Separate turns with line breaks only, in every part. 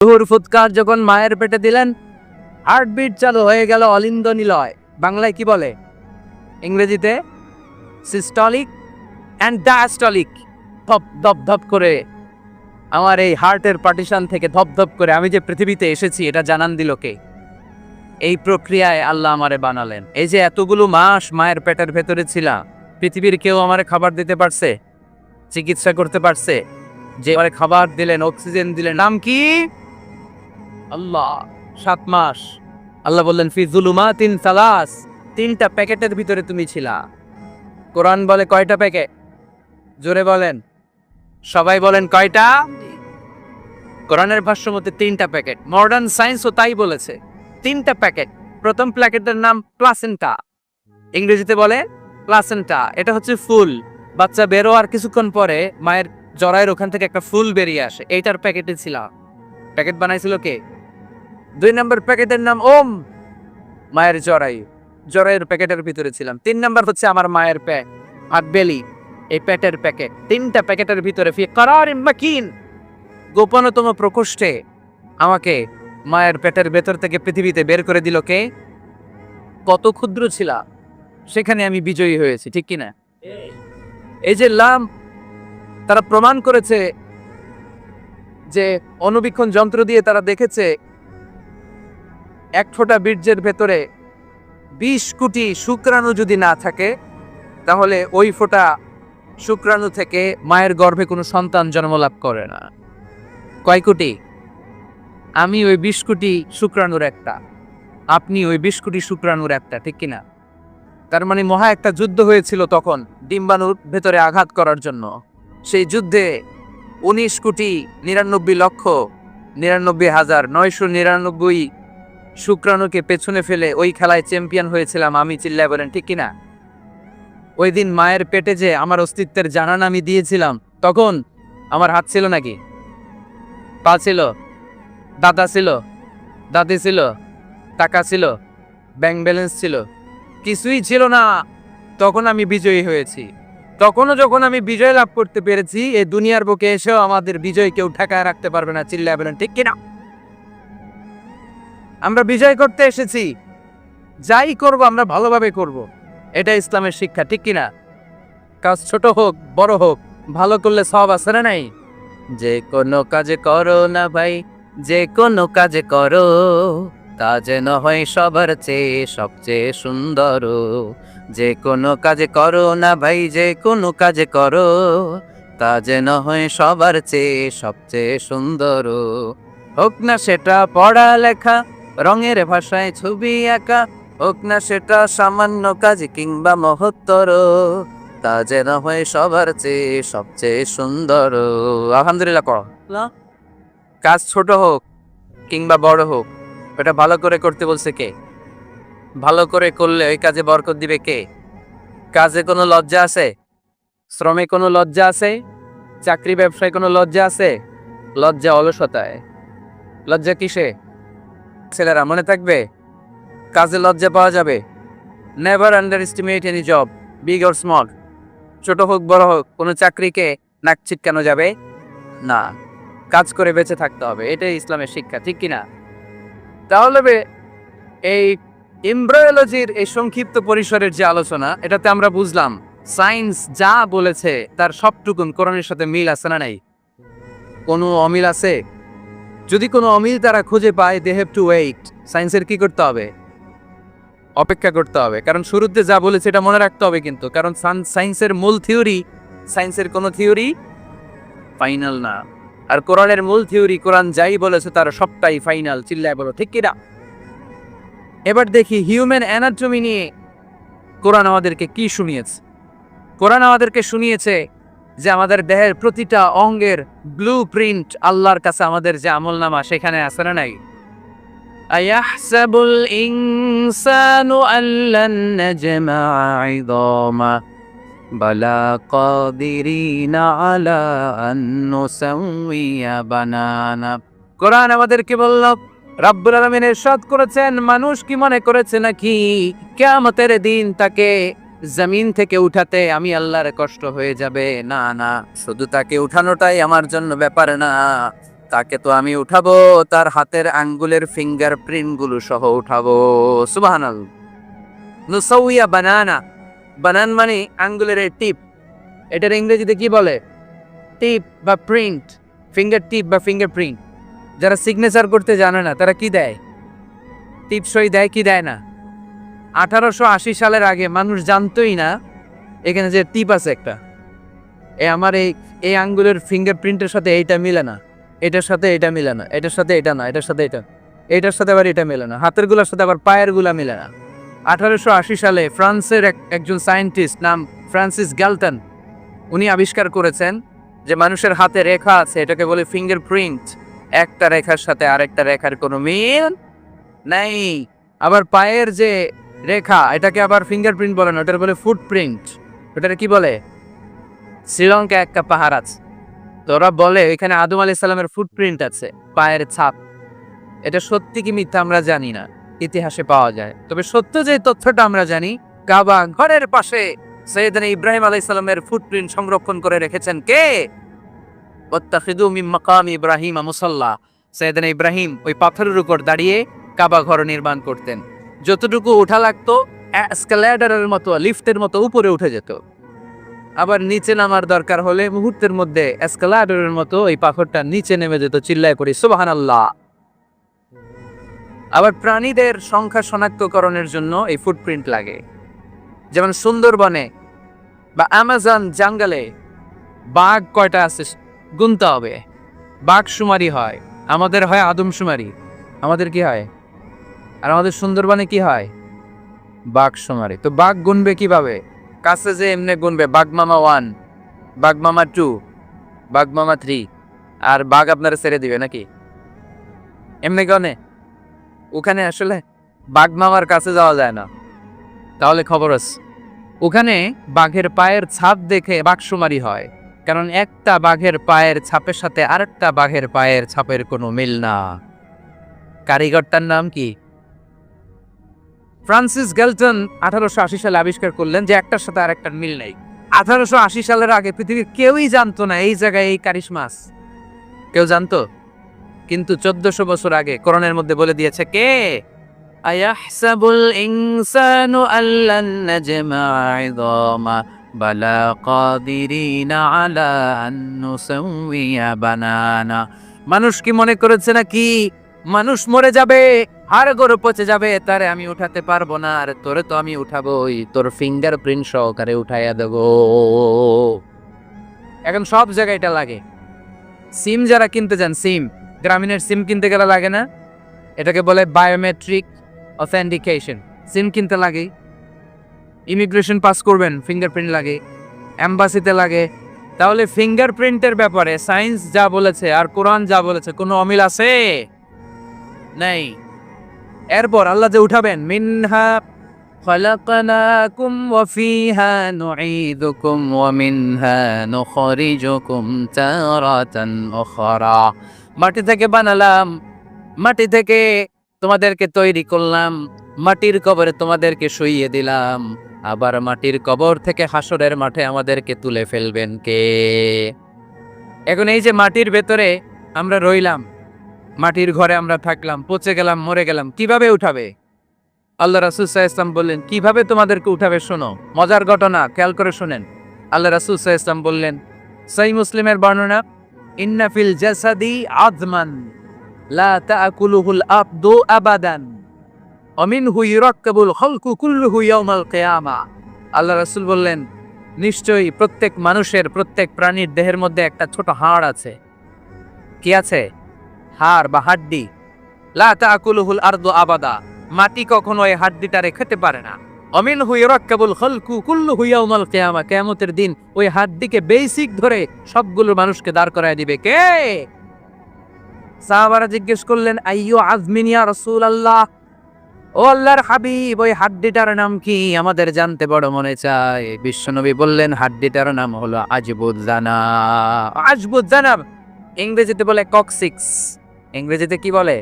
রুহুর ফুৎকার যখন মায়ের পেটে দিলেন, হার্টবিট চালু হয়ে গেল অলিন্দ নিলয়। বাংলায় কি বলে? ইংরেজিতে সিস্টলিক অ্যান্ড ডায়াস্টলিক। ধপ ধপ ধপ করে আমার এই হার্টের পার্টিশন থেকে ধপ ধপ করে আমি যে পৃথিবীতে এসেছি এটা জানান দিল কে? এই প্রক্রিয়ায় আল্লাহ আমারে বানালেন। এই যে এতগুলো মাস মায়ের পেটের ভেতরে ছিলাম, পৃথিবীর কেউ আমারে খাবার দিতে পারছে? চিকিৎসা করতে পারছে? যে আমারে খাবার দিলেন, অক্সিজেন দিলেন, নাম কি? আল্লাহ। 7 মাস আল্লাহ বললেন ফি যুলুমাতিন সালাস, 3টা প্যাকেটের ভিতরে তুমি ছিলা। কোরআন বলে কয়টা প্যাকেট? জোরে বলেন, সবাই বলেন কয়টা? কোরআনের ভাষ্য মতে 3টা প্যাকেট। মডার্ন সায়েন্সও তাই বলেছে, 3টা প্যাকেট। প্রথম প্যাকেটের নাম প্লাসেন্টা, ইংরেজিতে বলে প্লাসেন্টা। এটা হচ্ছে ফুল। বাচ্চা বেরো আর কিছুক্ষণ পরে মায়ের জরায়ের ওখান থেকে একটা ফুল বেরিয়ে আসে, এইটার প্যাকেটে ছিল। প্যাকেট বানাইছিল কে? 2 নম্বর প্যাকেটের নাম ওম, মায়ের জরায়ুর প্যাকেটের ভিতরে ছিলাম। 3 নম্বর হচ্ছে আমার মায়ের পেট, হাত বেলি, এই পেটের প্যাকেট। 3টা প্যাকেটের ভিতরে ফি করারিন মাকিন, গোপনতম প্রকোষ্ঠে আমাকে মায়ের পেটের ভেতর থেকে পৃথিবীতে বের করে দিল কে? কত ক্ষুদ্র ছিলা, সেখানে আমি বিজয়ী হয়েছি, ঠিক কিনা? এই যে লাম, তারা প্রমাণ করেছে যে অণুবীক্ষণ যন্ত্র দিয়ে তারা দেখেছে 1 ফোঁটা বীর্যের ভেতরে 20 কোটি শুক্রাণু যদি না থাকে, তাহলে ওই ফোঁটা শুক্রাণু থেকে মায়ের গর্ভে কোনো সন্তান জন্মলাভ করে না। কয় কোটি? আমি ওই 20 কোটি শুক্রাণুর একটা, আপনি ওই 20 কোটি শুক্রাণুর একটা, ঠিক কিনা? তার মানে মহা একটা যুদ্ধ হয়েছিল তখন ডিম্বাণুর ভেতরে আঘাত করার জন্য। সেই যুদ্ধে 19,99,99,999 শুক্রাণুকে পেছনে ফেলে ওই খেলায় চ্যাম্পিয়ন হয়েছিলাম আমি। চিল্লায় বলেন ঠিক কিনা? ওই দিন মায়ের পেটে যে আমার অস্তিত্বের জানান আমি দিয়েছিলাম, তখন আমার হাত ছিল নাকি? পা ছিল? দাদা ছিল? দাদি ছিল? টাকা ছিল? ব্যাংক ব্যালেন্স ছিল? কিছুই ছিল না। তখন আমি বিজয়ী হয়েছি। তখনও যখন আমি বিজয় লাভ করতে পেরেছি, এই দুনিয়ার বুকে এসেও আমাদের বিজয় কেউ ঠেকায় রাখতে পারবে না। চিল্লায় বলেন ঠিক কিনা? আমরা বিজয় করতে এসেছি, যাই করব আমরা ভালোভাবে করব, এটা ইসলামের শিক্ষা, ঠিক কিনা? কাজ ছোট হোক বড় হোক, ভালো করলে সব আছে না নাই? যে কোনো কাজে করো না ভাই, যে কোনো কাজে করো, তা যেন হয় সবার চেয়ে সবচেয়ে সুন্দর। যে কোনো কাজে করো না ভাই, যে কোনো কাজে করো, তা যেন হয় সবার চেয়ে সবচেয়ে সুন্দর। হোক না সেটা পড়ালেখা, রঙের ভাষায় ছবি আঁকা, হোক না সেটা সামান্য কাজ কিংবা মহত্তর, তা যেন হয় সবার চেয়ে সবচেয়ে সুন্দর। আলহামদুলিল্লাহ করো। কাজ ছোট হোক কিংবা বড় হোক, এটা ভালো করে করতে বলছে কে? ভালো করে করলে ওই কাজে বরকত দিবে কে? কাজে কোনো লজ্জা আছে? শ্রমে কোনো লজ্জা আছে? চাকরি ব্যবসায় কোনো লজ্জা আছে? লজ্জা অলসতায়। লজ্জা কিসে? ছেলেরা মনে থাকবে, কাজে লজ্জা পাওয়া যাবে। Never under estimate any job, big or small. ছোট হোক বড় হোক, কোনো চাকরিকে নাক ছিটকানো যাবে না। কাজ করে বেঁচে থাকতে হবে, এটাই ইসলামের শিক্ষা, ঠিক কিনা? তাহলে এই এমব্রায়োলজির এই সংক্ষিপ্ত পরিসরের যে আলোচনা, এটাতে আমরা বুঝলাম সায়েন্স যা বলেছে তার সবটুকুন কোরআনের সাথে মিল আছে না নাই? কোনো অমিল আছে? যদি কোনো অমিল তারা খুঁজে পায়, দে হ্যাভ টু ওয়েট। সায়েন্সের কি করতে হবে? অপেক্ষা করতে হবে। কারণ শুরুতে যা বলেছে এটা মনে রাখতে হবে কিন্তু, কারণ সায়েন্সের মূল থিওরি, সায়েন্সের কোনো থিওরি ফাইনাল না। আর কোরআনের মূল থিওরি, কোরআন যাই বলেছে তার সবটাই ফাইনাল। চিল্লায় বলো ঠিক কিনা? এবার দেখি হিউম্যান অ্যানাটমি নিয়ে কোরআন আমাদেরকে কি শুনিয়েছে। কোরআন আমাদেরকে শুনিয়েছে যে আমাদের দেহের প্রতিটা অঙ্গের ব্লু প্রিন্ট আল্লাহর কাছে আমাদের যে আমলনামা সেখানে আছে না নাই? আয়াহসাবুল ইনসানু আল্লান নাজমা ইযামা বালা কাদিরিনা আলা আন নুসাউইয়া বানানা। কোরআন আমাদেরকে বলল, রব্বুল আলামিন ইরশাদ করেছেন, মানুষ কি মনে করেছে নাকি কিয়ামতের দিন তাকে জমিন থেকে উঠাতে আমি আল্লাহর কষ্ট হয়ে যাবে? না না, শুধু তাকে উঠানোটাই আমার জন্য ব্যাপার না, তাকে তো আমি উঠাবো, তার হাতের আঙ্গুলের ফিঙ্গারপ্রিন্ট গুলো সহ উঠাবো। সুবহানাল্লাহ। নুসাউইয়া বানানা, বানান মানে আঙ্গুলের এই টিপ, এটার ইংরেজিতে কি বলে? টিপ বা প্রিন্ট, ফিঙ্গার টিপ বা ফিঙ্গারপ্রিন্ট। যারা সিগনেচার করতে জানে না তারা কি দেয়? টিপ সই দেয় কি দেয় না? 1880 সালের আগে মানুষ জানতোই না এখানে যে টিপ আছে একটা, আমার এই আঙ্গুলের ফিঙ্গারপ্রিন্টের সাথে এইটা মিলে না, এটার সাথে এটা মিলে না, এটার সাথে এটা না, এটার সাথে এটা, এটার সাথে আবার এটা মিলে না, হাতের গুলার সাথে আবার পায়ের গুলা মিলে না। 1880 সালে ফ্রান্সের একজন সায়েন্টিস্ট নাম ফ্রান্সিস গ্যালটন, উনি আবিষ্কার করেছেন যে মানুষের হাতে রেখা আছে, এটাকে বলে ফিঙ্গারপ্রিন্ট। একটা রেখার সাথে আরেকটা রেখার কোনো মিল নাই। আবার পায়ের যে রেখা, এটাকে আবার ফিঙ্গারপ্রিন্ট বলে না, ওটার বলে ফুটপ্রিন্ট। ওটার কি বলে? শ্রীলঙ্কা একটা পাহাড় আছে, তো ওরা বলে এখানে আদম আলাইহিস সালামের ফুটপ্রিন্ট আছে, পায়ের ছাপ। এটা সত্যি কি মিথ্যা আমরা জানি না, ইতিহাসে পাওয়া যায়। তবে সত্য যে তথ্যটা আমরা জানি, কাবা ঘরের পাশে সাইয়েদনা ইব্রাহিম আলাইহিস সালামের ফুটপ্রিন্ট সংরক্ষণ করে রেখেছেন কে? ওয়াত্তাখিযু মিন মাকামি ইব্রাহিম মুসাল্লা। সাইয়েদনা ইব্রাহিম ওই পাথরের উপর দাঁড়িয়ে কাবা ঘর নির্মাণ করতেন। যতটুকু উঠা লাগতো এসকালেটরের মতো, লিফটের মতো উপরে উঠে যেত। আবার নিচে নামার দরকার হলে মুহূর্তের মধ্যে এসকালেটরের মতো ওই পাথরটা নিচে নেমে যেত, চিল্লায় করি সুবহানাল্লাহ। আবার প্রাণীদের সংখ্যা শনাক্তকরণের জন্য এই ফুটপ্রিন্ট লাগে। যেমন সুন্দরবনে বা অ্যামাজন জঙ্গলে বাঘ কয়টা আছে গুনতে হবে, বাঘ শুমারি হয়, আমাদের হয় আদমশুমারি। আমাদের কি হয়? আর আমাদের সুন্দরবনে কি হয়? বাঘ শুমারি। তো বাঘ গুনবে কিভাবে? কাছে যে এমনি গুনবে, বাঘ মামা 1, বাঘ মামা 2, বাঘ মামা 3, আর বাঘ আপনারা ছেড়ে দিবে নাকি? এমনি গনে? ওখানে আসলে বাঘ মামার কাছে যাওয়া যায় না, তাহলে খবর আছে। ওখানে বাঘের পায়ের ছাপ দেখে বাঘশুমারি হয়, কারণ একটা বাঘের পায়ের ছাপের সাথে আরেকটা বাঘের পায়ের ছাপের কোনো মিল না। কারিগরটার নাম কি? ফ্রান্সিস গ্যালটন 1880 সালে আবিষ্কার করলেন যে একটার সাথে আরেকটার মিল নেই। 1880 সালের আগে পৃথিবীর কেউই জানতো না এই জায়গায় এই কারিশমা আছে। কেউ জানতো? কিন্তু 1400 বছর আগে কোরআনের মধ্যে বলে দিয়েছে কে? আয়াহসাবুল ইনসানু আল্লান নাজমা'a 'ইযামা বালা কাদিরিনা আলা আন নুসাউইয়া বানানা। মানুষ কি মনে করেছে নাকি মানুষ মরে যাবে, হাড় গোড় পচে যাবে, তারে আমি উঠাতে পারবো না? আর তোরে তো আমি উঠাবোই, তোর ফিঙ্গারপ্রিন্ট সহকারে উঠাইয়া দেবো। এখন সব জায়গায় এটা লাগে। সিম যারা কিনতে যান, সিম, গ্রামীণের সিম কিনতে গেলে লাগে না? এটাকে বলে বায়োমেট্রিক অথেন্টিকেশন। সিম কিনতে লাগে, ইমিগ্রেশন পাস করবেন ফিঙ্গারপ্রিন্ট লাগে, এম্বাসিতে লাগে। তাহলে ফিঙ্গারপ্রিন্টের ব্যাপারে সায়েন্স যা বলেছে আর কোরআন যা বলেছে কোনো অমিল আছে? নাই। এরপর আল্লাহ যে উঠাবেন, মিনহা খালাকনাকুম ওয়া ফিহা নুঈদুকুম ওয়া মিনহা নুখরিজুকুম তারাতান উখরা। মাটি থেকে বানালাম, মাটি থেকে তোমাদেরকে তৈরি করলাম, মাটির কবরে তোমাদেরকে শুইয়ে দিলাম, আবার মাটির কবর থেকে হাসরের মাঠে আমাদেরকে তুলে ফেলবেন কে? এখন এই যে মাটির ভেতরে আমরা রইলাম, মাটির ঘরে আমরা থাকলাম, পচে গেলাম, মরে গেলাম, কিভাবে উঠাবে? আল্লাহ রাসূল সাল্লাল্লাহু আলাইহি ওয়াসাল্লাম বললেন কিভাবে তোমাদেরকে উঠাবে শোনো, মজার ঘটনা, খেয়াল করে শোনেন। আল্লাহ রাসূল সাল্লাল্লাহু আলাইহি ওয়াসাল্লাম বললেন, সহিহ মুসলিমের বর্ণনা, ইন্না ফিল জাসাদি আযমান লা তাআকুলুহুল আবদু আবাদান ওয়া মিনহু ইউরাক্কাবুল খালকু কুল্লুহু ইয়াউমাল কিয়ামা। আল্লাহ রাসূল বললেন, নিশ্চয়ই প্রত্যেক মানুষের, প্রত্যেক প্রাণীর দেহের মধ্যে একটা ছোট হাড় আছে। কি আছে? হাড় বা হাড্ডি। লা তাআকুলুহুল আরদু আবাদা, মাটি কখনো এই হাড্ডিটারে খেতে পারে না। অমিনহু ইউরাক্কাবুল খালকু কুল্লুহু ইয়াউমাল কিয়ামা, কিয়ামতের দিন ওই হাড্ডিকে বেসিক ধরে সবগুলো মানুষকে দাঁড় করায় দিবে কে? সাহাবারা জিজ্ঞেস করলেন, আইয়ু আযমিন ইয়া রাসূলুল্লাহ, ও আল্লাহর হাবিব ওই হাড্ডিটার নাম কি? আমাদের জানতে বড় মনে চায়। বিশ্বনবী বললেন, হাড্ডিটার নাম হলো আজবুজ্জানাব। আজবুজ্জানাব ইংরেজিতে বলে কক্সিক্স। ইংরেজিতে কি বলে?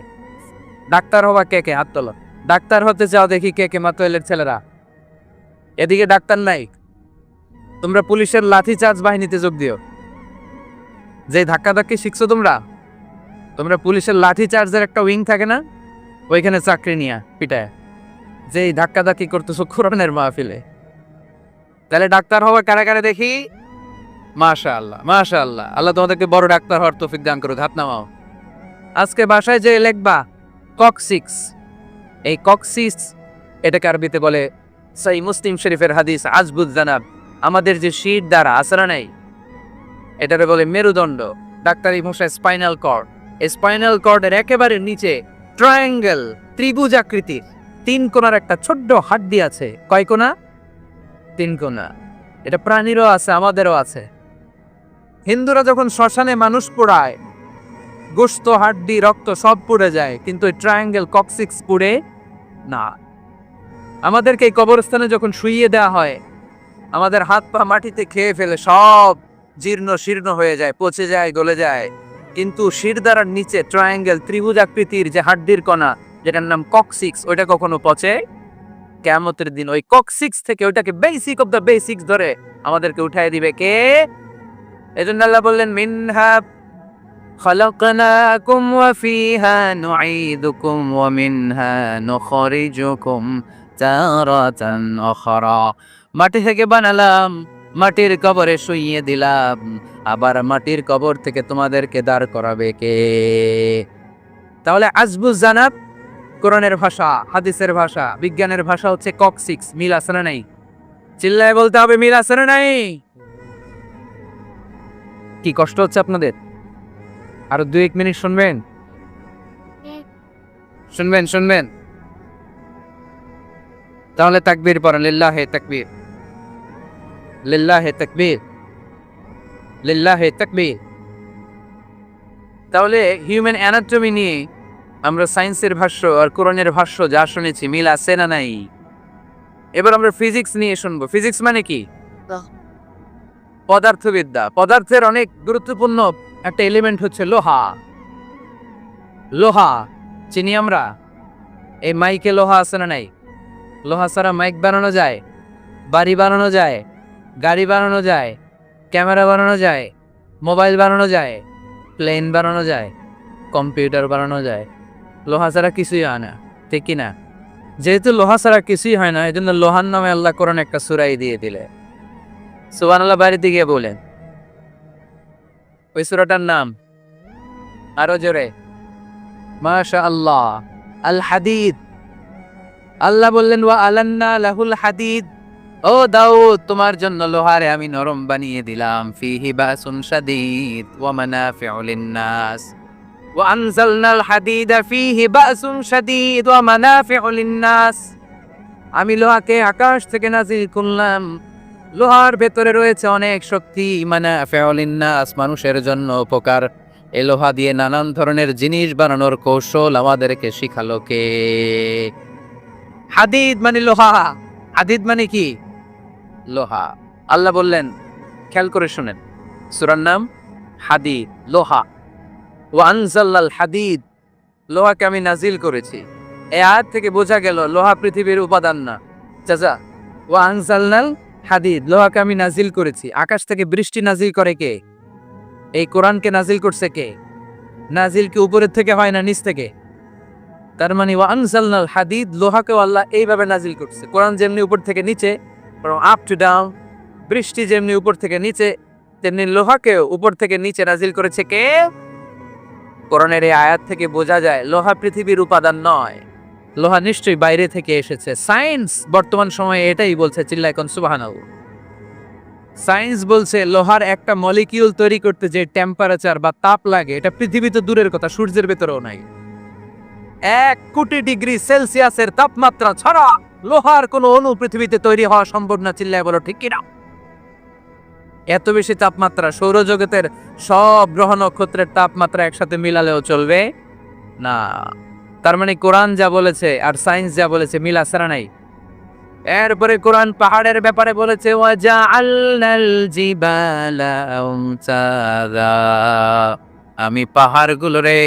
ডাক্তার হবা কে কে? হাত তোলো। ডাক্তার হতে চাও দেখি কে কে? মাতোয়েলের ছেলেরা, এদিকে ডাক্তার নাই, তোমরা পুলিশের লাঠিচার্জ বাহিনীতে যোগ দিও। যে ধাক্কা ধাক্কি শিখছো তোমরা, তোমরা পুলিশের লাঠি চার্জের একটা উইং থাকে না, ওইখানে চাকরি নিয়া পিটায় যে এই ধাক্কাধাক্কি করতেছো কোরআনের মাহফিলে। তাহলে ডাক্তার হওয়া কারা কারা দেখি? মাশাআল্লাহ মাশাআল্লাহ, আল্লাহ তোমাদেরকে বড় ডাক্তার হওয়ার তৌফিক দান করুক। হাত নামাও। আজকে বাসায় যে লিখবা কক্সিক্স, এই কক্সিক্স এটাকে আরবিতে বলে সহিহ মুসলিম শরীফের হাদিস আজবুজ জানাব, আমাদের যে শির দ্বারা আসরা নাই এটারে বলে মেরুদণ্ড, ডাক্তারি ভাষায় স্পাইনাল কর্ড। এই স্পাইনাল কর্ডের একেবারে নিচে ট্রায়াঙ্গেল, ত্রিভুজ আকৃতির 3 কোণার একটা ছোট্ট হাড্ডি আছে। কয় কোণা? 3 কোণা। এটা প্রাণীরও আছে, আমাদেরও আছে। হিন্দুরা যখন শ্মশানে মানুষ পোড়ায়, গোশত, হাড্ডি, রক্ত সব পুড়ে যায়, কিন্তু এই ট্রায়াঙ্গেল কক্সিক্স পুড়ে না। আমাদেরকে এই কবরস্থানে যখন শুইয়ে দেওয়া হয়, আমাদের হাত পা মাটিতে খেয়ে ফেলে সব জীর্ণ শীর্ণ হয়ে যায়, পচে যায়, গলে যায়, কিন্তু শিরদাঁড়ার নিচে ট্রায়াঙ্গেল, ত্রিভুজ আকৃতির যে হাড্ডির কণা, যেটার নাম কক্সিক্স, ওইটা কখনো পচে? কিয়ামতের দিন ওই কক্সিক্স থেকে ওইটাকে বেসিক অফ দ্য বেসিক্স ধরে আমাদেরকে উঠায় দিবে কে? এজন্য আল্লাহ বললেন মিনহা খালাকনাকুম ওয়া ফিহা নুঈদুকুম ওয়া মিনহা নুখরিজুকুম তারাতান উখরা। মাটি থেকে বানালাম, মাটির কবরে শুইয়ে দিলাম, আবার মাটির কবর থেকে তোমাদেরকে দাঁড় করাবে কে? তাহলে আজবুজ জানাব কোরআনের ভাষা, হাদিসের ভাষা, বিজ্ঞানের ভাষা হচ্ছে কক্সিক্স। মিল আছে না নাই? চিল্লায় বলতে হবে মিল আছে না নাই? কি কষ্ট হচ্ছে আপনাদের? আরো 2-1 মিনিট শুনবেন? শুনবেন শুনবেন? তাহলে তাকবীর পড়েন, লিল্লাহে তাকবীর, লিল্লাহে তাকবীর, লিল্লাহে তাকবীর। তাহলে হিউম্যান অ্যানাটমি নিয়ে আমরা সায়েন্সের ভাষ্য আর কোরআনের ভাষ্য যা শুনেছি, মিল আছে না নাই? এবার আমরা ফিজিক্স নিয়ে শুনবো। ফিজিক্স মানে কি? পদার্থবিদ্যা। পদার্থের অনেক গুরুত্বপূর্ণ একটা এলিমেন্ট হচ্ছে লোহা। লোহা চিনি আমরা। এই মাইকে লোহা আছে না নাই? লোহা ছাড়া মাইক বানানো যায়, বাড়ি বানানো যায়, গাড়ি বানানো যায়, ক্যামেরা বানানো যায়, মোবাইল বানানো যায়, প্লেন বানানো যায়, কম্পিউটার বানানো যায়। লোহা ছাড়া কিছুই হয় না, ঠিক কি না? যেহেতু লোহা ছাড়া কিছুই হয় না, এই জন্য লোহার নামে আল্লাহ কোরআন একটা সূরাই দিয়ে দিলে। সুবহানাল্লাহ বাড়িতে গিয়ে বলেন ওই সূরাটার নাম, আরো জোরে মাশাআল্লাহ। আল হাদিদ। আল্লাহ বললেন ওয়া আলান্না লাহুল হাদিদ, ও দাউদ তোমার জন্য লোহারে আমি নরম বানিয়ে দিলাম। ফিহি বাসুন শাদীদ ওয়া মানাফিউ লিন-নাস ওয়া আনজালনাল হাদিদা ফিহি বাসুন শাদীদ ওয়া মানাফিউ লিন-নাস। আমি লোহাকে আকাশ থেকে নাজিল করলাম, লোহার ভেতরে রয়েছে অনেক শক্তি। মানাফিউ লিন-নাস, মানুষের জন্য উপকার। এই লোহা দিয়ে নানান ধরনের জিনিস বানানোর কৌশল আমাদেরকে শিখালো কে? হাদিদ মানে লোহা। হাদিদ মানে কি? লোহা। আল্লাহ বললেন, খেয়াল করে শুনেন, সূরার নাম হাদিদ, লোহা। ওয়া আনজালনাল হাদিদ, লোহাকে আমি নাজিল করেছি। এই আয়াত থেকে বোঝা গেল লোহা পৃথিবীর উপাদান না। চাচা, ওয়া আনজালনাল হাদিদ, লোহাকে আমি নাজিল করেছি। আকাশ থেকে বৃষ্টি নাজিল করে কে? এই কোরআনকে নাজিল করছে কে? নাজিল কি উপরের থেকে হয় না নিচ থেকে? তার মানে ওয়া আনজালনাল হাদিদ, লোহাকেও আল্লাহ এইভাবে নাজিল করছে। কোরআন যেমনি উপর থেকে নিচে, আপ টু ডাউন, বৃষ্টি যেমনি উপর থেকে নিচে, তেমনি লোহাকেও উপর থেকে নিচে নাজিল করেছে কে? কোরআনের এই আয়াত থেকে বোঝা যায় লোহা পৃথিবীর উপাদান নয়, লোহা নিশ্চয়ই বাইরে থেকে এসেছে। সায়েন্স বর্তমান সময়ে এটাই বলছে, চিল্লায় কোন সুবহানাল্লাহ। সায়েন্স বলছে লোহার একটা মলিকিউল তৈরি করতে যে টেম্পারেচার বা তাপ লাগে, এটা পৃথিবীতে দূরের কথা, সূর্যের ভেতরেও নাই। 1 কোটি ডিগ্রি সেলসিয়াসের তাপমাত্রা ছাড়া লোহার কোনো অণু পৃথিবীতে তৈরি হওয়া সম্ভব না। চিল্লায় বলো ঠিক কিনা? এত বেশি তাপমাত্রা, সৌরজগতের সব গ্রহ নক্ষত্রের তাপমাত্রা একসাথে মিলালেও চলবে না। তার মানে কোরআন যা বলেছে আর সায়েন্স যা বলেছে, মিল আছে না নাই? এরপরে কোরআন পাহাড়ের ব্যাপারে বলেছে, ওয়াজআলনাল জিবালা আওতাদা, আমি পাহাড়গুলোরে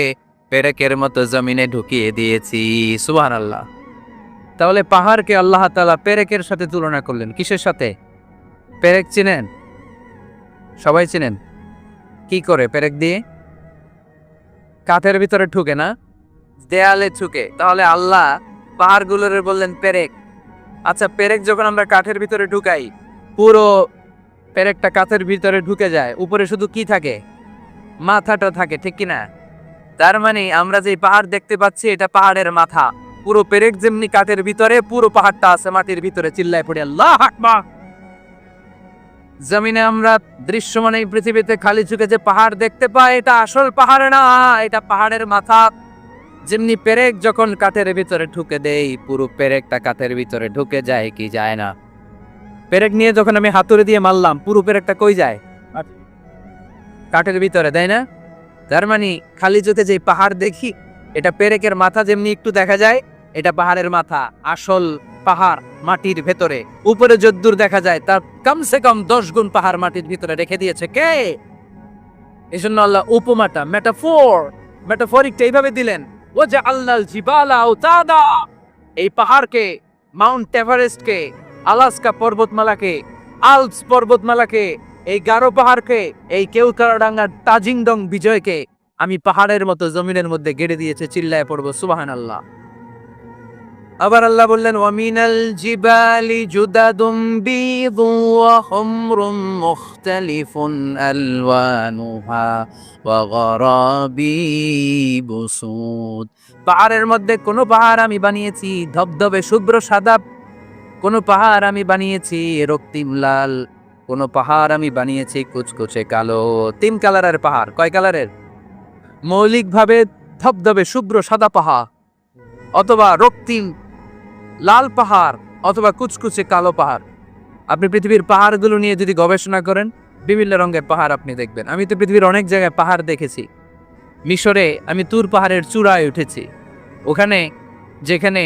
পেরেকের মতো জমিনে ঢুকিয়ে দিয়েছি। সুবহানাল্লাহ। তাহলে পাহাড়কে আল্লাহ তাআলা পেরেকের সাথে তুলনা করলেন। কিসের সাথে? পেরেক চিনেন? সবাই চিনেন? কি করে পেরেক দিয়ে? কাঠের ভিতরে ঢুকে না, দেয়ালে ঢুকে। তাহলে আল্লাহ পাহাড়গুলোরে বললেন পেরেক। আচ্ছা, পেরেক যখন আমরা কাঠের ভিতরে ঢুকাই, পুরো পেরেকটা কাঠের ভিতরে ঢুকে যায়, উপরে শুধু কি থাকে? মাথাটা থাকে, ঠিক কিনা? তার মানে আমরা যে পাহাড় দেখতে পাচ্ছি এটা পাহাড়ের মাথা। পুরো পেরেক যেমনি কাঠের ভিতরে, পুরো পাহাড়টা আছে মাটির ভিতরে। চিল্লায় পড়ে আল্লাহু আকবার। জমিনে আমরা দৃশ্যমান এই পৃথিবীতে খালি চোখে যে পাহাড় দেখতে পাই, এটা আসল পাহাড় না, এটা পাহাড়ের মাথা। যেমনি পেরেক যখন কাঠের ভিতরে ঢুকে দেই, পুরো পেরেকটা কাঠের ভিতরে ঢুকে যায় কি যায় না? পেরেক নিয়ে যখন আমি হাতুড়ি দিয়ে মারলাম, পুরো পেরেকটা কই যায়? কাঠের ভিতরে, তাই না? তার মানে খালি চোখে যে পাহাড় দেখি, এটা পেরেকের মাথা যেমনি একটু দেখা যায়, এটা পাহাড়ের মাথা। আসল পাহাড় মাটির ভেতরে, উপরে যদ্দূর দেখা যায় তার কমসে কম 10 গুণ পাহাড় মাটির ভিতরে রেখে দিয়েছে কে? এই জন্য আল্লাহ উপমাটা, মেটাফরিকটা এইভাবে দিলেন, ও যে আল্লাল জিবালা আওতাদা, এই পাহাড়কে, মাউন্ট এভারেস্টকে, আলাস্কা পর্বতমালাকে, আলপস পর্বতমালাকে, এই গারো পাহাড়কে, এই কেওক্রাডাঙ্গার তাজিংডং বিজয়কে আমি পাহাড়ের মতো জমিনের মধ্যে গেড়ে দিয়েছে। চিল্লায় পড়বো সুবহানাল্লাহ। আবার আল্লাহ বললেন, ওয়ামিনাল জিবালি জুদাদুম বিদু ওয়া হুমরুম মুখতালিফুন আলওয়ানুহা ওয়া গরাবিবু সুদ। পাহাড়ের মধ্যে কোন পাহাড় আমি বানিয়েছি ধবধবে শুভ্র সাদা, কোন পাহাড় আমি বানিয়েছি রক্তিম লাল, কোন পাহাড় আমি বানিয়েছি কুচকুচে কালো। 3 কালারের পাহাড়। কয় কালারের? মৌলিকভাবে ধবধবে শুভ্র সাদা পাহাড়, অথবা রক্তিম লাল পাহাড়, অথবা কুচকুচে কালো পাহাড়। আপনি পৃথিবীর পাহাড়গুলো নিয়ে যদি গবেষণা করেন, বিভিন্ন রঙের পাহাড় আপনি দেখবেন। আমি তো পৃথিবীর অনেক জায়গায় পাহাড় দেখেছি। মিশরে আমি তুর পাহাড়ের চূড়ায় উঠেছি। ওখানে যেখানে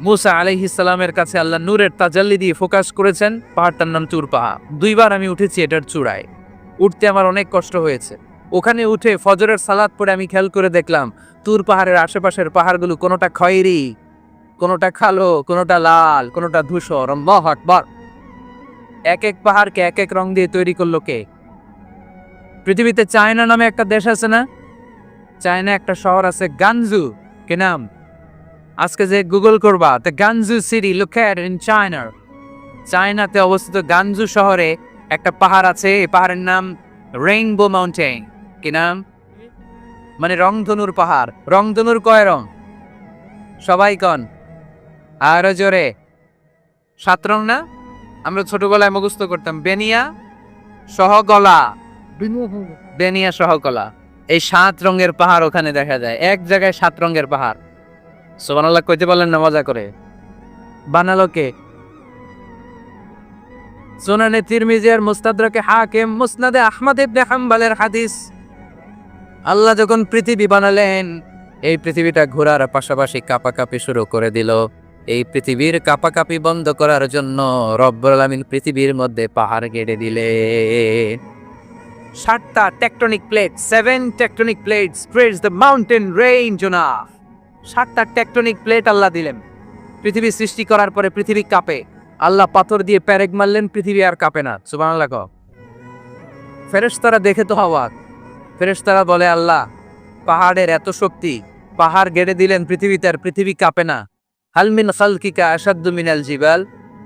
মুসা আলাইহিস সালামের কাছে আল্লাহ নূরের তাজাল্লি দিয়ে ফোকাস করেছেন, পাহাড়টার নাম তুর পাহাড়। 2 বার আমি উঠেছি এটার চূড়ায়। উঠতে আমার অনেক কষ্ট হয়েছে। ওখানে উঠে ফজরের সালাত পড়ে আমি খেয়াল করে দেখলাম তুর পাহাড়ের আশেপাশের পাহাড়গুলো কোনোটা খয়েরি, কোনোটা কালো, কোনোটা লাল, কোনোটা ধূসর। আল্লাহু আকবার। এক এক পাহাড়কে এক এক রং দিয়ে তৈরি করলো কে? পৃথিবীতে চায়না নামে একটা দেশ আছে না? চায়না একটা শহর আছে গানজু, কি নাম? আজকে যে গুগল করবা, the গানজু city located in China. চায়নাতে অবস্থিত গানজু শহরে একটা পাহাড় আছে। এই পাহাড়ের নাম রেইনবো মাউন্টেন। কি নাম? মানে রংধনুর পাহাড়। রংধনুর কয় রং? সবাই কন, আরো জোরে। 7 রং না? আমরা ছোটবেলায় মুখস্থ করতাম, বেনিয়া সহকলা, বেনিয়া সহকলা। এই 7 রঙের পাহাড় ওখানে দেখা যায়। এক জায়গায় 7 রঙের পাহাড়। সুবহানাল্লাহ কইতে পারলেন না মজা করে? বানালো কে? সুনানে তিরমিজি আর মুস্তাদরাকে হাকিম, মুসনাদে আহমদ ইবনে হাম্বলের হাদিস। আল্লাহ যখন পৃথিবী বানালেন, এই পৃথিবীটা ঘোরার পাশাপাশি কাঁপাকাঁপি শুরু করে দিল। এই পৃথিবীর কাঁপাকাঁপি বন্ধ করার জন্য রব্বুল আলামিন পৃথিবীর মধ্যে পাহাড় গেড়ে দিলেন। 7টা tectonic plate, 7 tectonic plates spreads the mountain range on earth. 7টা টেকটনিক প্লেট আল্লাহ দিলেন। পৃথিবী সৃষ্টি করার পরে পৃথিবী কাঁপে। আল্লাহ পাথর দিয়ে পেরেক মারলেন, পৃথিবী আর কাঁপে না। সুবহানাল্লাহ। ফেরেশতারা দেখে তো অবাক। ফেরেশতারা বলে, আল্লাহ পাহাড়ের এত শক্তি, পাহাড় গেড়ে দিলেন পৃথিবীতে আর পৃথিবী কাঁপে না। হাল মিন খালকিকা আশাদ্দু মিনাল জিবাল।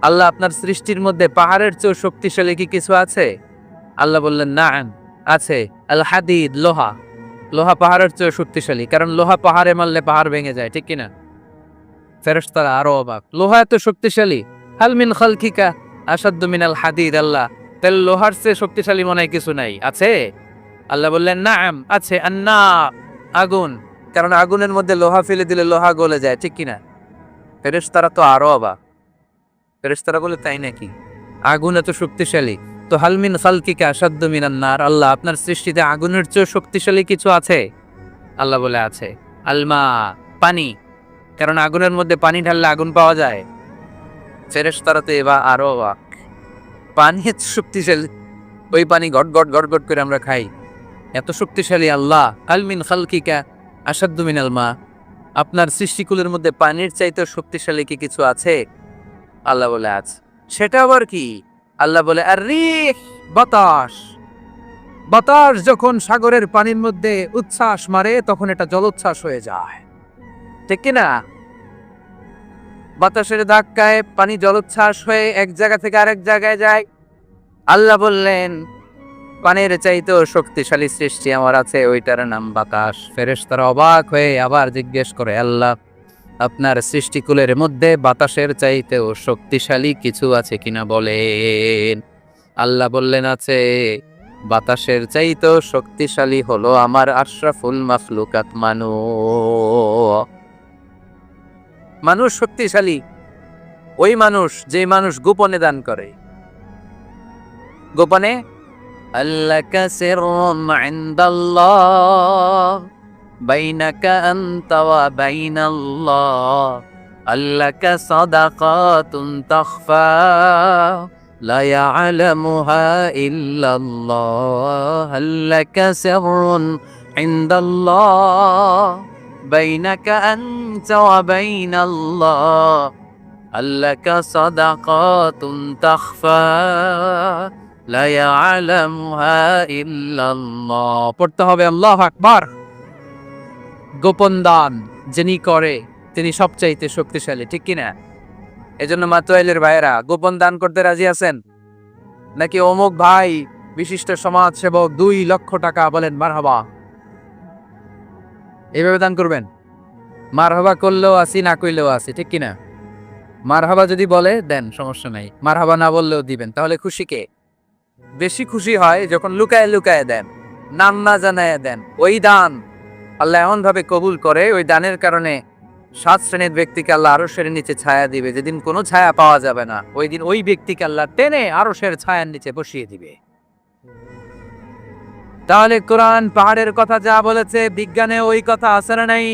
আল্লাহ আপনার সৃষ্টির মধ্যে পাহাড়ের চেয়েও শক্তিশালী কি কিছু আছে? আল্লাহ বললেন, নাআম, আছে। আল হাদিদ, লোহা। লোহা পাহাড়ের চেয়েও শক্তিশালী, কারণ লোহা পাহাড়ে মারলে পাহাড় ভেঙে যায়, ঠিক কিনা? ফেরেশতারা আরো অবাক, লোহা এত শক্তিশালী? হাল মিন খালকিকা আশাদ্দু মিনাল হাদিদ। আল্লাহ, তাহলে লোহার চেয়ে শক্তিশালী মনে হয় কিছু নাই, আছে? আল্লাহ বললেন, নাআম, আছে। আন্না, আগুন, কারণ আগুনের মধ্যে লোহা ফেলে দিলে লোহা গলে যায়, ঠিক কিনা? ফেরেশতারা তো আরো অবাক। ফেরেশতারা বলে, তাই নাকি? আগুন এত শক্তিশালী, তো হাল মিন খালকিকা আশাদ্দু মিনান নার। আল্লাহ আপনার সৃষ্টিতে আগুনের চেয়ে শক্তিশালী কিছু আছে? আল্লাহ বলে, আছে। আলমা, পানি, কারণ আগুনের মধ্যে পানি ঢাললে আগুন পাওয়া যায়। ফেরেশতারা তো এবার আরো অবাক, পানি এত শক্তিশালী, ওই পানি ঘট ঘট ঘট ঘট করে আমরা খাই, এত শক্তিশালী আল্লাহ। হাল মিন খালকিকা আশাদ্দু মিনাল মা। আপনার সৃষ্টিকুলের মধ্যে পানির চাইতে শক্তিশালী কি কিছু আছে? আল্লাহ বলে, আছে। সেটা আবার কি? আল্লাহ বলে, আর রিহ, বাতাস। বাতাস যখন সাগরের পানির মধ্যে উচ্ছ্বাস মারে তখন এটা জলোচ্ছ্বাস হয়ে যায়, ঠিক কিনা? বাতাসের ধাক্কায় পানি জলোচ্ছ্বাস হয়ে এক জায়গা থেকে আরেক জায়গায় যায়। আল্লাহ বললেন, পানির চাইতেও শক্তিশালী সৃষ্টি আমার আছে, ওইটার নাম বাতাস। ফেরেশতারা অবাক হয়ে আবার জিজ্ঞেস করে, আল্লাহ, আপনার সৃষ্টিকুলের মধ্যে বাতাসের চাইতেও শক্তিশালী কিছু আছে কিনা বলেন। আল্লাহ বললেন, আছে। বাতাসের চাইতেও শক্তিশালী হলো আমার আশরাফুল মাখলুকাত মানুষ। মানুষ শক্তিশালী ওই মানুষ যে মানুষ গোপনে দান করে। গোপনে আল্লাকা সিররুম ইনদাল্লাহ বাইনাকা আনতা ওয়া বাইনাল্লাহ আল্লাকা সাদাকাতুন তাখফা লা ইয়ালামুহা ইল্লাল্লাহ আল্লাকা সিররুন ইনদাল্লাহ বাইনাকা আনতা ওয়া বাইনাল্লাহ আল্লাকা সাদাকাতুন তাখফা লা ইয়ালামুহা ইল্লাল্লাহ। পড়তে হবে আল্লাহু আকবার। গোপন দান যিনি করে তিনি সবচাইতে শক্তিশালী, ঠিক কিনা? এজন্য মাতোয়াইলের ভাইয়েরা, গোপন দান করতে রাজি আছেন নাকি? অমুক ভাই বিশিষ্ট সমাজ সেবক 2 লক্ষ টাকা, বলেন মারহাবা। এইভাবে দান করবেন। মারহাবা করলেও আসি, না কইলেও আসি, ঠিক কিনা? মারহাবা যদি বলে দেন, সমস্যা নাই। মারহাবা না বললেও দিবেন। তাহলে খুশি কে? বেশি খুশি হয় যখন লুকায় লুকায় দেন, নাম না জানায় দেন। ওই দান আল্লাহ এমন ভাবে কবুল করে, ওই দানের কারণে 7 শ্রেণীর ব্যক্তিকে আল্লাহ আরশের নিচে ছায়া দিবে। যেদিন কোনো ছায়া পাওয়া যাবে না, ওই দিন ওই ব্যক্তিকে আল্লাহ টেনে আরশের ছায়ার নিচে বসিয়ে দিবে। তাহলে কোরআন পাহাড়ের কথা যা বলেছে, বিজ্ঞানে ওই কথা আছে না নাই?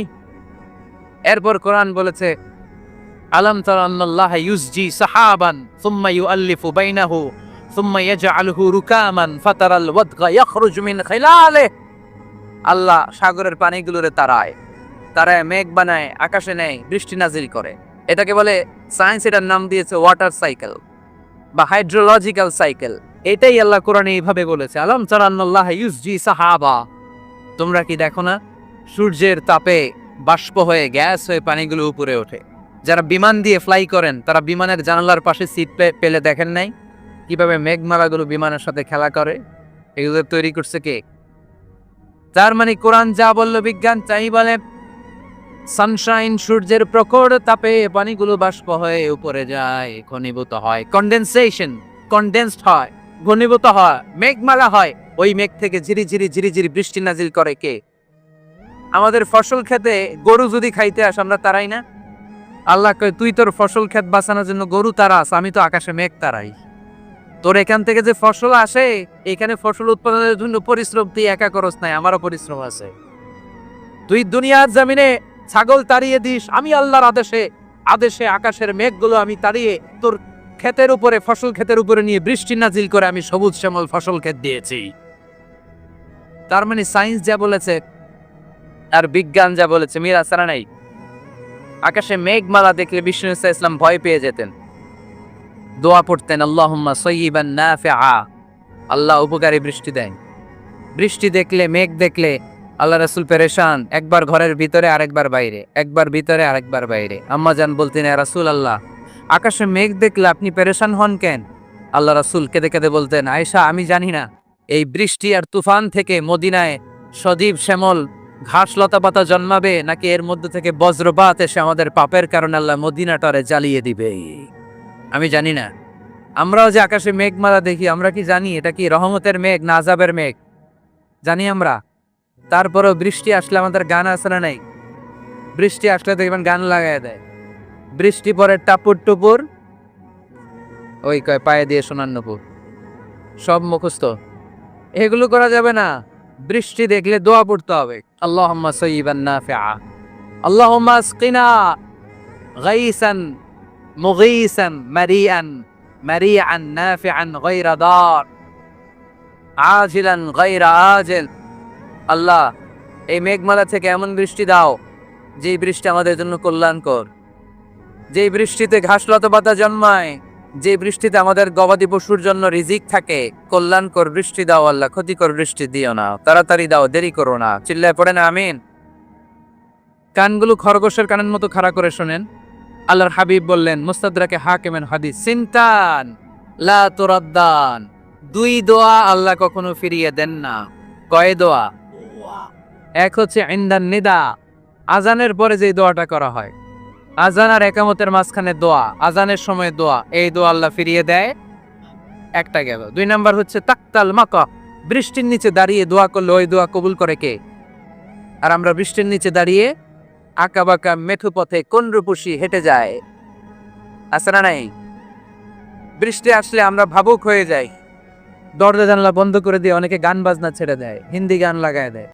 এরপর কোরআন বলেছে, আলাম তারা আন্নাল্লাহা ইউসজি সাহাবান সুম্মা ইউআল্লিফু বাইনাহু সুম্মা ইয়াজআলহু রুকামান ফাতারাল ওয়াদগা ইয়াখরুজু মিন খিলালিহি। আল্লাহ সাগরের পানিগুলোরে তারায় মেঘ বানায়, আকাশে নেয়, বৃষ্টি নাজিল করে। এটাকে বলে সায়েন্স, এটার নাম দিয়েছে ওয়াটার সাইকেল বা হাইড্রোলজিক্যাল সাইকেল। এটাই আল্লাহ কোরআনে এইভাবে বলেছে, আলাম তারা আন্নাল্লাহা ইউসজি সাহাবা। তোমরা কি দেখো না সূর্যের তাপে বাষ্প হয়ে, গ্যাস হয়ে পানিগুলো উপরে ওঠে। যারা বিমান দিয়ে ফ্লাই করেন তারা বিমানের জানালার পাশে সিট পেলে দেখেন নাই কিভাবে মেঘমালাগুলো বিমানের সাথে খেলা করে? এগুলো তৈরি করছে কে? তার মানে কোরআন যা বলল বিজ্ঞান তাই বলে। সানশাইন, সূর্যের প্রখর তাপে পানিগুলো বাষ্প হয়ে উপরে যায়, ঘনীভূত হয়, কন্ডেনসেশন, কন্ডেন্সড হয়, ঘনীভূত হয়, মেঘমালা হয়। ওই মেঘ থেকে ঝিরি ঝিরি বৃষ্টি নাজিল করে কে? আমাদের ফসল খেতে গরু যদি খাইতে আসে, আমরা তারাই না? আল্লাহ কয়, তুই তোর ফসল ক্ষেত বাঁচানোর জন্য গরু তারাস, আমি তো আকাশে মেঘ তারাই। তোর এখান থেকে যে ফসল আসে, এখানে ফসল উৎপাদনের জন্য পরিশ্রম তুই একা করস নাই, আমারও পরিশ্রম আছে। তুই দুনিয়ার জমিনে ছাগল তাড়িয়ে দিস, আমি আল্লাহর আদেশে আকাশের মেঘগুলো আমি তাড়িয়ে তোর ক্ষেতের উপরে, ফসল ক্ষেতের উপরে নিয়ে বৃষ্টি নাজিল করে আমি সবুজ শ্যামল ফসল ক্ষেত দিয়েছি। তার মানে সায়েন্স যা বলেছে আর বিজ্ঞান যা বলেছে মিল আছে না নাই? আকাশে মেঘমালা দেখলে বিষ্ণু ইসলাম ভয় পেয়ে যেতেন, দোয়া পড়তেন, আল্লাহুম্মা সাইয়িবান নাফিআ, আল্লাহ উপকারী বৃষ্টি দেন। বৃষ্টি দেখলে, মেঘ দেখলে আল্লাহ রাসূল পেরেশান, একবার ঘরের ভিতরে আরেকবার বাইরে, একবার ভিতরে আরেকবার বাইরে। আম্মা জান বলতেন, ইয়া রাসূলুল্লাহ, আকাশে মেঘ দেখলে আপনি পেরেশান হন কেন? আল্লাহ রাসূল কেঁদে কেঁদে বলতেন, আয়েশা, আমি জানি না এই বৃষ্টি আর তুফান থেকে মদিনায় সজীব শ্যামল ঘাস লতা পাতা জন্মাবে, নাকি এর মধ্যে থেকে বজ্রপাত এসে আমাদের পাপের কারণে আল্লাহ মদিনাটারে জ্বালিয়ে দিবে, আমি জানি না। আমরাও যে আকাশে মেঘমালা দেখি, আমরা কি জানি এটা কি রহমতের মেঘ না আযাবের মেঘ? জানি আমরা। তারপরেও বৃষ্টি আসলে আমাদের গান আছে না নাই? বৃষ্টি আসলে দেখবেন গান লাগায় দেয়। বৃষ্টি পরে টাপুর টুপুর, ওই কয় পায়ে দিয়ে সোনার নুপুর, সব মুখস্থ। এগুলো করা যাবে না। বৃষ্টি দেখলে দোয়া পড়তে হবে, আল্লাহুম্মা সাইয়িবান নাফিআ, আল্লাহুম্মা আসকিনা গাইসান মুগীসান মারিআন নাফিআন গায়রা দার আজিলান গায়রা আজিল। আল্লাহ, এই মেঘমালা থেকে এমন বৃষ্টি দাও যেই বৃষ্টি আমাদের জন্য কল্যাণকর, যেই বৃষ্টিতে ঘাস লতা পাতা জন্মায়, যে বৃষ্টিতে আমাদের গবাদি পশুর জন্য রিজিক থাকে, কল্যাণকর বৃষ্টি দাও আল্লাহ, ক্ষতিকর বৃষ্টি দিও না, তাড়াতাড়ি দাও, দেরি করো না। চিল্লায় পড়ে না আমিন। কানগুলো খরগোশের কানের মতো খাড়া করে শোনেন। আল্লাহর হাবিব বললেন মুস্তাদরাকে হাকিমের হাদিস, সিনতান লা তুরাদ্দান, দুই দোয়া আল্লাহ কখনো ফিরিয়ে দেন না। কয় দোয়া? এক হচ্ছে ইনদান নিদা, আজানের পরে যে দোয়াটা করা হয়, আজান আর একামতের মাঝখানে দোয়া, আজানের সময় দোয়া, এই দোয়া আল্লাহ ফিরিয়ে দেয়, একটা গেল। দুই নাম্বার হচ্ছে তাকতাল মাকা, বৃষ্টির নিচে দাঁড়িয়ে দোয়া করলে ওই দোয়া কবুল করে কে? আর আমরা বৃষ্টির নিচে দাঁড়িয়ে আঁকা বাঁকা মেঠু পথে কোন রূপসী হেঁটে যায়, আছে না নাই? বৃষ্টি আসলে আমরা ভাবুক হয়ে যাই, দরজা জানলা বন্ধ করে দিয়ে অনেকে গান বাজনা ছেড়ে দেয়, হিন্দি গান লাগায় দেয়।